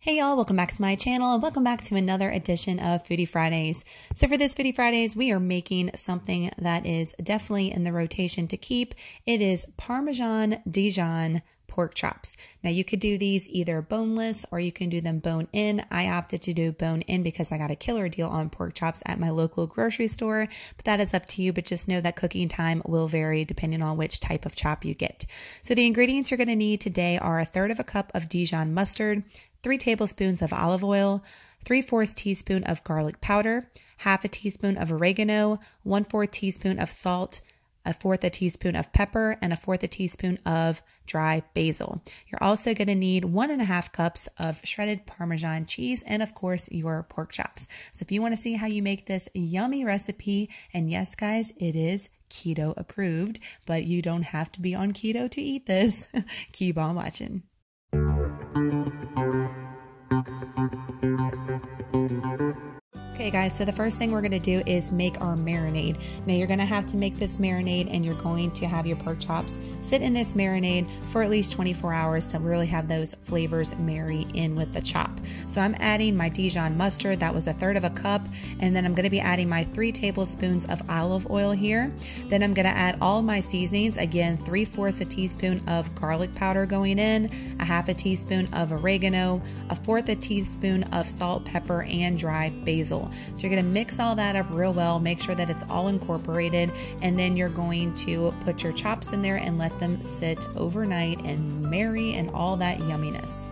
Hey y'all, welcome back to my channel and welcome back to another edition of Foodie Fridays. So for this Foodie Fridays, we are making something that is definitely in the rotation to keep. It is Parmesan Dijon Pork Chops. Now you could do these either boneless or you can do them bone in. I opted to do bone in because I got a killer deal on pork chops at my local grocery store, but that is up to you. But just know that cooking time will vary depending on which type of chop you get. So the ingredients you're going to need today are 1/3 cup of Dijon mustard, 3 tablespoons of olive oil, 3/4 teaspoon of garlic powder, 1/2 teaspoon of oregano, 1/4 teaspoon of salt, 1/4 teaspoon of pepper, and 1/4 teaspoon of dry basil. You're also going to need 1.5 cups of shredded Parmesan cheese and of course your pork chops. So if you want to see how you make this yummy recipe, and yes guys, it is keto approved, but you don't have to be on keto to eat this. Keep on watching. Okay guys, so the first thing we're going to do is make our marinade. Now you're going to have to make this marinade and you're going to have your pork chops sit in this marinade for at least 24 hours to really have those flavors marry in with the chop. So I'm adding my Dijon mustard, that was 1/3 cup, and then I'm going to be adding my 3 tablespoons of olive oil here. Then I'm going to add all my seasonings, again 3/4 teaspoon of garlic powder going in, 1/2 teaspoon of oregano, 1/4 teaspoon of salt, pepper, and dry basil. So you're going to mix all that up real well, make sure that it's all incorporated, and then you're going to put your chops in there and let them sit overnight and marry in all that yumminess.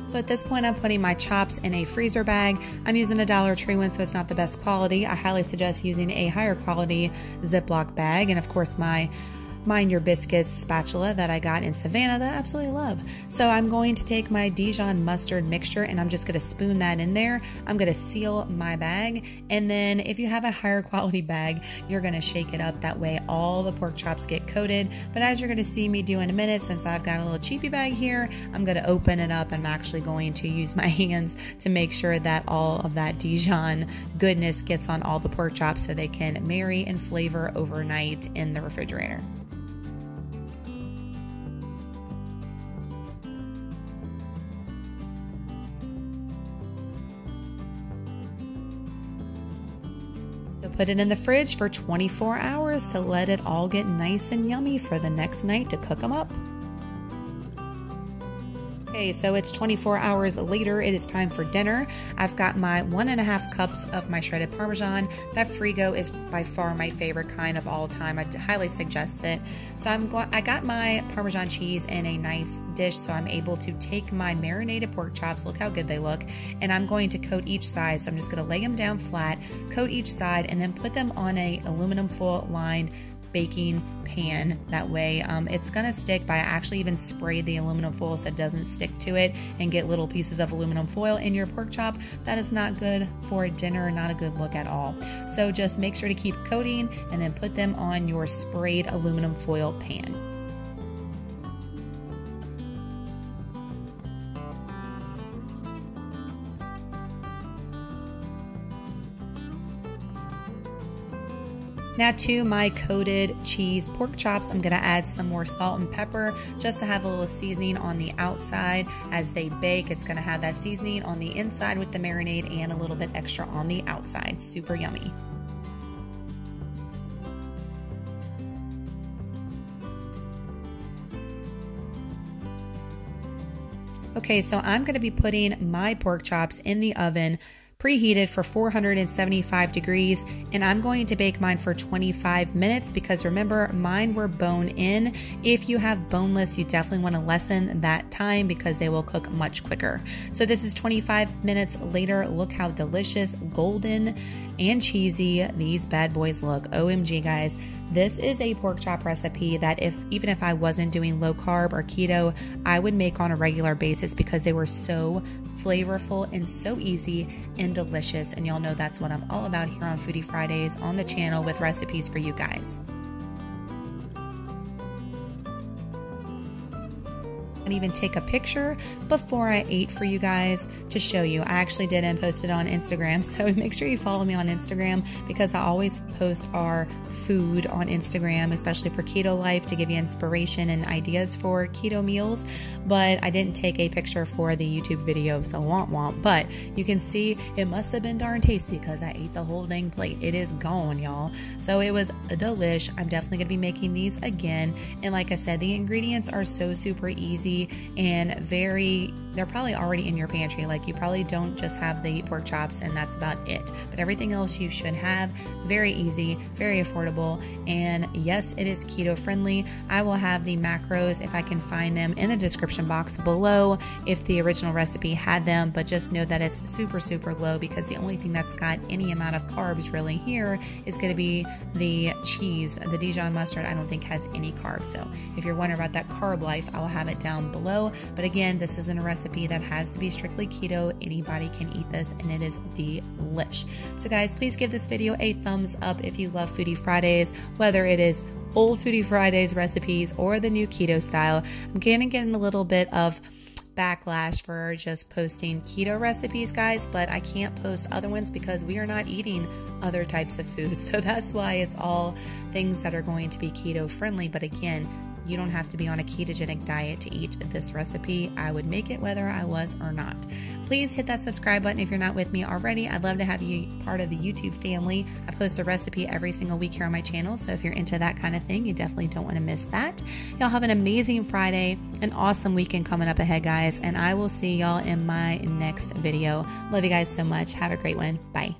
So at this point, I'm putting my chops in a freezer bag. I'm using a Dollar Tree one, so it's not the best quality. I highly suggest using a higher quality Ziploc bag. And of course, my Mind Your Biscuits spatula that I got in Savannah that I absolutely love. So I'm going to take my Dijon mustard mixture and I'm just going to spoon that in there. I'm going to seal my bag, and then if you have a higher quality bag, you're going to shake it up. That way all the pork chops get coated. But as you're going to see me do in a minute, since I've got a little cheapy bag here, I'm going to open it up. I'm actually going to use my hands to make sure that all of that Dijon goodness gets on all the pork chops so they can marry and flavor overnight in the refrigerator. So put it in the fridge for 24 hours to let it all get nice and yummy for the next night to cook them up. Okay, so it's 24 hours later. It is time for dinner. I've got my 1.5 cups of my shredded Parmesan. That Frigo is by far my favorite kind of all time. I highly suggest it. So I got my Parmesan cheese in a nice dish, so I'm able to take my marinated pork chops, look how good they look, and I'm going to coat each side. So I'm just going to lay them down flat, coat each side, and then put them on a aluminum foil lined baking pan. That way it's gonna stick, but I actually even sprayed the aluminum foil so it doesn't stick to it and get little pieces of aluminum foil in your pork chop. That is not good for dinner, not a good look at all. So just make sure to keep coating and then put them on your sprayed aluminum foil pan. Now to my coated cheese pork chops, I'm going to add some more salt and pepper just to have a little seasoning on the outside as they bake. It's going to have that seasoning on the inside with the marinade and a little bit extra on the outside. Super yummy. Okay, so I'm going to be putting my pork chops in the oven preheated for 475 degrees, and I'm going to bake mine for 25 minutes because remember, mine were bone in. If you have boneless, you definitely want to lessen that time because they will cook much quicker. So this is 25 minutes later. Look how delicious, golden, and cheesy these bad boys look. OMG, guys. This is a pork chop recipe that even if I wasn't doing low carb or keto, I would make on a regular basis because they were so flavorful and so easy and delicious. And y'all know that's what I'm all about here on Foodie Fridays on the channel with recipes for you guys. And even take a picture before I ate for you guys to show you. I actually did and posted on Instagram, so make sure you follow me on Instagram because I always post our food on Instagram, especially for keto life, to give you inspiration and ideas for keto meals. But I didn't take a picture for the YouTube video, so womp womp. But you can see it must have been darn tasty because I ate the whole dang plate. It is gone, y'all. So it was a delish. I'm definitely gonna be making these again. And like I said, the ingredients are so super easy and they're probably already in your pantry. Like you probably don't just have the pork chops and that's about it, but everything else you should have. Very easy, very affordable, and yes, it is keto friendly. I will have the macros, if I can find them, in the description box below if the original recipe had them, but just know that it's super, super low because the only thing that's got any amount of carbs really here is going to be the cheese. The Dijon mustard I don't think has any carbs, so if you're wondering about that carb life, I will have it down below. But again, this isn't a recipe that has to be strictly keto. Anybody can eat this and it is delish. So guys, please give this video a thumbs up if you love Foodie Fridays, whether it is old Foodie Fridays recipes or the new keto style. I'm getting a little bit of backlash for just posting keto recipes, guys, but I can't post other ones because we are not eating other types of food. So that's why it's all things that are going to be keto friendly. But again, you don't have to be on a ketogenic diet to eat this recipe. I would make it whether I was or not. Please hit that subscribe button if you're not with me already. I'd love to have you part of the YouTube family. I post a recipe every single week here on my channel, so if you're into that kind of thing, you definitely don't want to miss that. Y'all have an amazing Friday, an awesome weekend coming up ahead, guys, and I will see y'all in my next video. Love you guys so much. Have a great one. Bye.